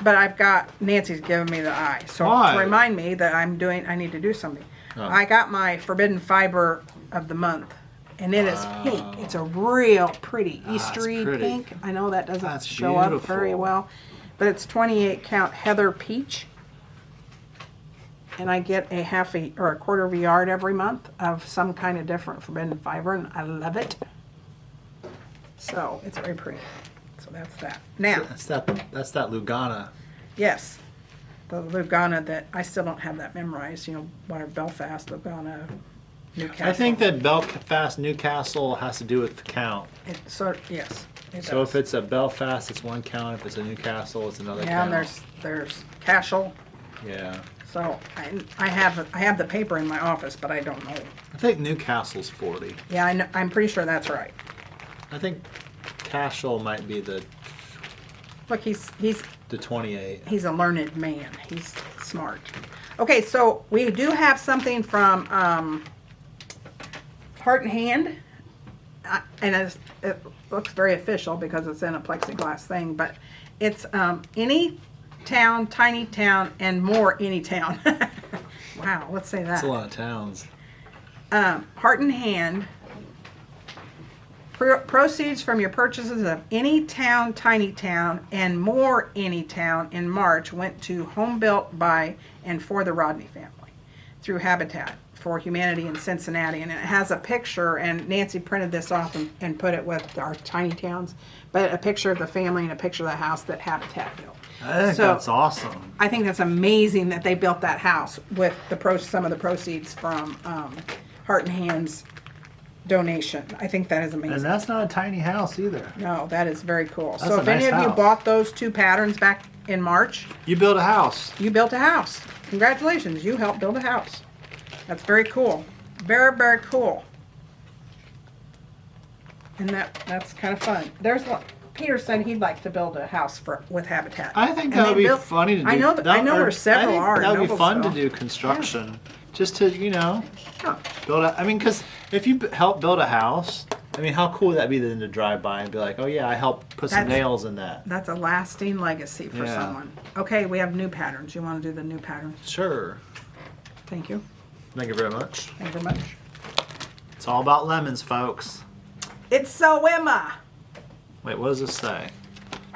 But I've got Nancy's giving me the eye, so Why? to remind me that I need to do something. Oh. I got my forbidden fiber of the month, and it is pink. It's a real pretty Eastery pretty. pink. I know that doesn't That's show up very beautiful. well, but it's 28 count heather peach. And I get a half or a quarter of a yard every month of some kind of different forbidden fiber, and I love it. So it's very pretty. So that's that. Now, That's that Lugana. yes, the Lugana that I still don't have that memorized. You know, what are Belfast, Lugana, Newcastle? I think that Belfast Newcastle has to do with the count. Yes. It So does. if it's a Belfast, it's one count. If it's a Newcastle, it's another Yeah, count. and there's Cashel. Yeah. So I have the paper in my office, but I don't know. I think Newcastle's 40. Yeah, I'm pretty sure that's right. I think Cashel might be the Look, he's 28. He's a learned man. He's smart. Okay, so we do have something from Heart and Hand. And it looks very official because it's in a plexiglass thing, but it's any town, tiny town, and more any town. Wow, let's say that. That's a lot of towns. Heart and Hand. Proceeds from your purchases of any town, tiny town, and more any town in March went to Home Built by and for the Rodney family through Habitat for Humanity in Cincinnati. And it has a picture, and Nancy printed this off and put it with our tiny towns, but a picture of the family and a picture of the house that Habitat built. I think So- that's awesome. I think that's amazing that they built that house with some of the proceeds from Heart and Hand's donation. I think that is amazing. And that's not a tiny house either. No, that is very cool. That's So a if any nice of you house. bought those 2 patterns back in March, You build a house. you built a house. Congratulations, you helped build a house. That's very cool. Very, very cool. And that's kind of fun. Peter said he'd like to build a house with Habitat. I think And that would they be built- funny to do. I know where or several I think are in that would be fun to Noblesville. do construction. Just to, Yeah. build a, I mean, because if you help build a house, I mean, how cool would that be then to drive by and be like, oh yeah, I helped put some That's- nails in that. That's a lasting legacy for Yeah. someone. Okay, we have new patterns. You want to do the new patterns? Sure. Thank you. Thank you very much. Thank you very much. It's all about lemons, folks. It's so Emma. Wait, what does this say?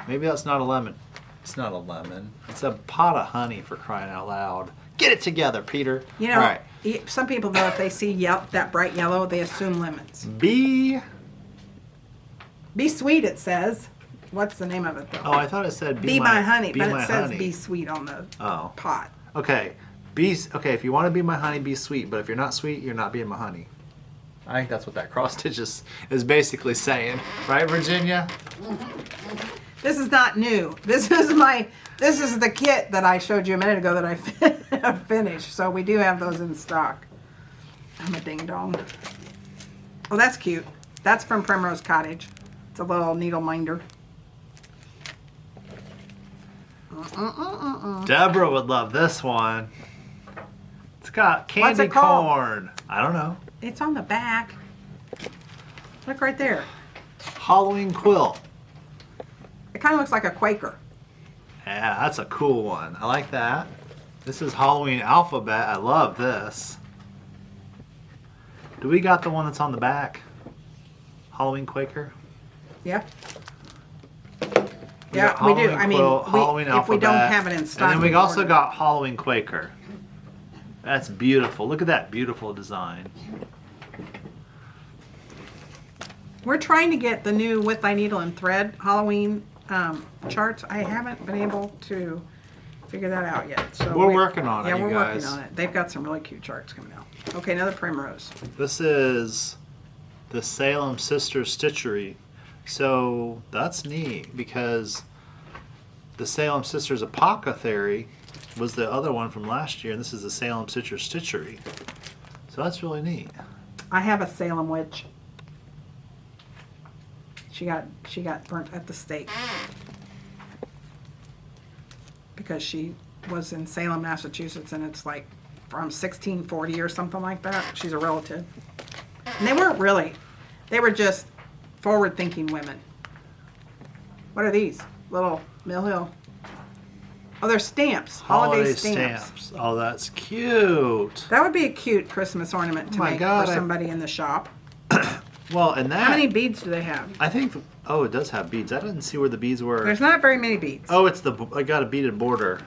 Maybe that's not a lemon. It's not a lemon. It's a pot of honey, for crying out loud. Get it together, Peter. You know, All right. some people though, if they see that bright yellow, they assume lemons. Be Sweet, it says. What's the name of it though? Oh, I thought it said Be my honey, be but my it says honey. Be Sweet on the Oh. pot. Okay. Okay, if you want to be my honey, be sweet. But if you're not sweet, you're not being my honey. I think that's what that cross stitch is basically saying. Right, Virginia? This is not new. This is the kit that I showed you a minute ago that I finished. So we do have those in stock. I'm a ding dong. Oh, that's cute. That's from Primrose Cottage. It's a little needle minder. Deborah would love this one. It's got candy it called? corn. I don't know. It's on the back. Look right there. Halloween quilt. It kind of looks like a Quaker. Yeah, that's a cool one. I like that. This is Halloween alphabet. I love this. Do we got the one that's on the back? Halloween Quaker? Yeah. got Yeah, we do. Halloween I mean, quilt, Halloween if we don't alphabet, have it in stock. And then we we also order. got Halloween Quaker. That's beautiful. Look at that beautiful design. We're trying to get the new With Thy Needle and Thread Halloween charts. I haven't been able to figure that out yet. So We're working on it, Yeah, you we're working guys. on it. They've got some really cute charts coming out. Okay, another Primrose. This is the Salem Sisters Stitchery. So that's neat because the Salem Sisters Apothecary was the other one from last year, and this is the Salem Sisters Stitchery. So that's really neat. I have a Salem witch. She got burnt at the stake because she was in Salem, Massachusetts, and it's like from 1640 or something like that. She's a relative. And they weren't really. They were just forward-thinking women. What are these? Little Mill Hill. Oh, they're stamps. Holiday stamps. Oh, that's cute. That would be a cute Christmas ornament to Oh my make God, for I- somebody in the shop. Well, and that. How many beads do they have? I think. Oh, it does have beads. I didn't see where the beads were. There's not very many beads. Oh, it's I got a beaded border.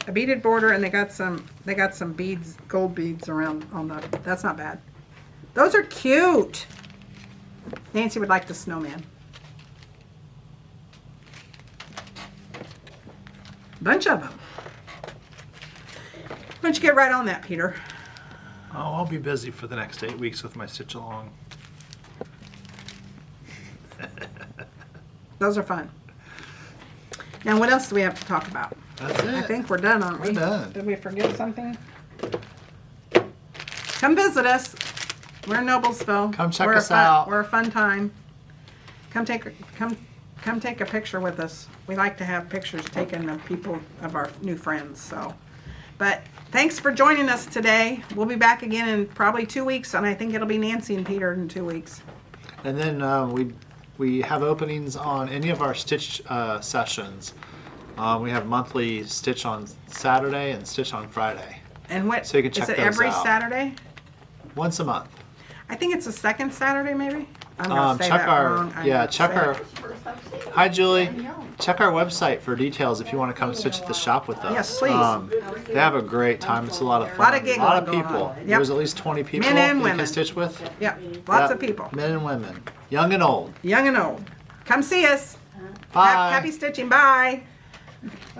A beaded border, and they got some beads, gold beads around on the. That's not bad. Those are cute. Nancy would like the snowman. Bunch of them. Why don't you get right on that, Peter? Oh, I'll be busy for the next 8 weeks with my stitch along. Those are fun. Now, what else do we have to talk about? That's it. I think we're done, aren't we? We're done. Did we forget something? Come visit us. We're in Noblesville. Come check We're us a fun, out. We're a fun time. Come take a picture with us. We like to have pictures taken of people, of our new friends. So, but thanks for joining us today. We'll be back again in probably 2 weeks, and I think it'll be Nancy and Peter in 2 weeks. And then we have openings on any of our stitch sessions. We have monthly stitch on Saturday and stitch on Friday. And what So you can check is it? those Every out. Saturday? Once a month. I think it's the second Saturday, maybe. I'm gonna say Check that our wrong. check our. Hi Julie. Check our website for details if you want to come stitch at the shop with us. Yes, please. They have a great time. It's a lot of fun. Lot of giggling A lot of going people. on. Yep. There's at least 20 people Men and you women. can stitch with. Yeah, lots Yep. of people, Men and women, young and old. young and old. Come see us. Bye. Happy stitching. Bye.